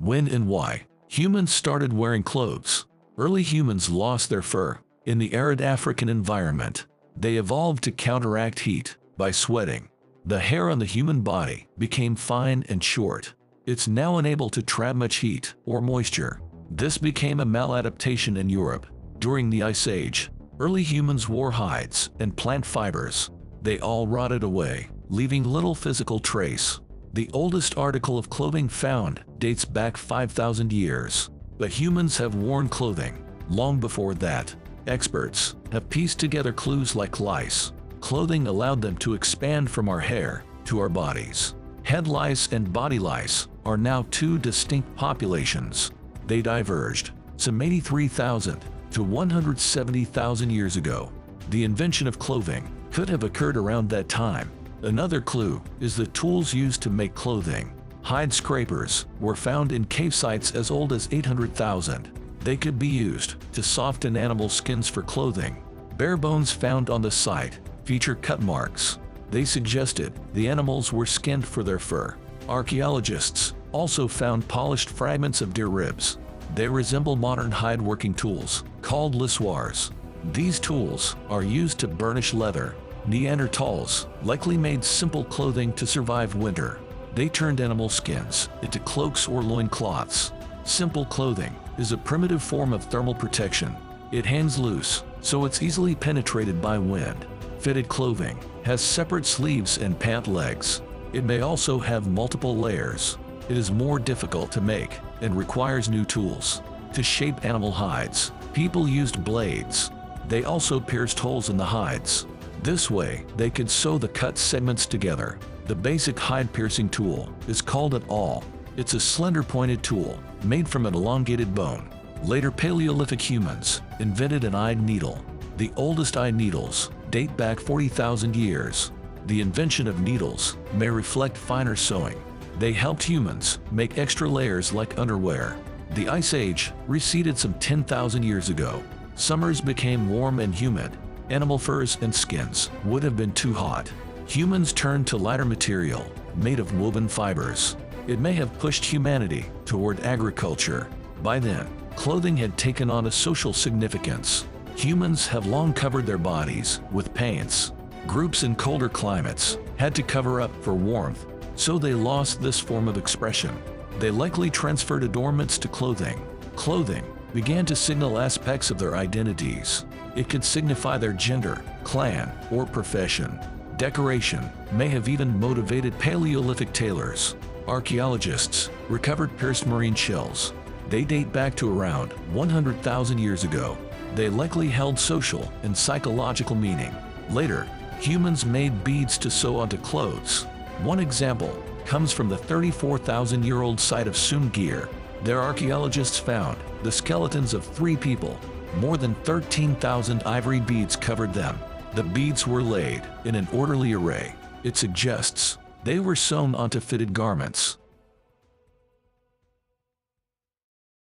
When and why humans started wearing clothes. Early humans lost their fur. In the arid African environment, they evolved to counteract heat by sweating. The hair on the human body became fine and short. It's now unable to trap much heat or moisture. This became a maladaptation in Europe. During the Ice Age, early humans wore hides and plant fibers. They all rotted away, leaving little physical trace. The oldest article of clothing found dates back 5,000 years. But humans have worn clothing long before that. Experts have pieced together clues like lice. Clothing allowed them to expand from our hair to our bodies. Head lice and body lice are now two distinct populations. They diverged some 83,000 to 170,000 years ago. The invention of clothing could have occurred around that time. Another clue is the tools used to make clothing. Hide scrapers were found in cave sites as old as 800,000. They could be used to soften animal skins for clothing. Bare bones found on the site feature cut marks. They suggested the animals were skinned for their fur. Archaeologists also found polished fragments of deer ribs. They resemble modern hide working tools called lissoirs. These tools are used to burnish leather. Neanderthals likely made simple clothing to survive winter. They turned animal skins into cloaks or loincloths. Simple clothing is a primitive form of thermal protection. It hangs loose, so it's easily penetrated by wind. Fitted clothing has separate sleeves and pant legs. It may also have multiple layers. It is more difficult to make and requires new tools. To shape animal hides, people used blades. They also pierced holes in the hides. This way, they could sew the cut segments together. The basic hide-piercing tool is called an awl. It's a slender pointed tool made from an elongated bone. Later Paleolithic humans invented an eye needle. The oldest eye needles date back 40,000 years. The invention of needles may reflect finer sewing. They helped humans make extra layers like underwear. The Ice Age receded some 10,000 years ago. Summers became warm and humid. Animal furs and skins would have been too hot. Humans turned to lighter material, made of woven fibers. It may have pushed humanity toward agriculture. By then, clothing had taken on a social significance. Humans have long covered their bodies with paints. Groups in colder climates had to cover up for warmth, so they lost this form of expression. They likely transferred adornments to clothing. Clothing began to signal aspects of their identities. It could signify their gender, clan, or profession. Decoration may have even motivated Paleolithic tailors. Archaeologists recovered pierced marine shells. They date back to around 100,000 years ago. They likely held social and psychological meaning. Later, humans made beads to sew onto clothes. One example comes from the 34,000-year-old site of Sungir. There archaeologists found the skeletons of 3 people. More than 13,000 ivory beads covered them. The beads were laid in an orderly array. It suggests they were sewn onto fitted garments.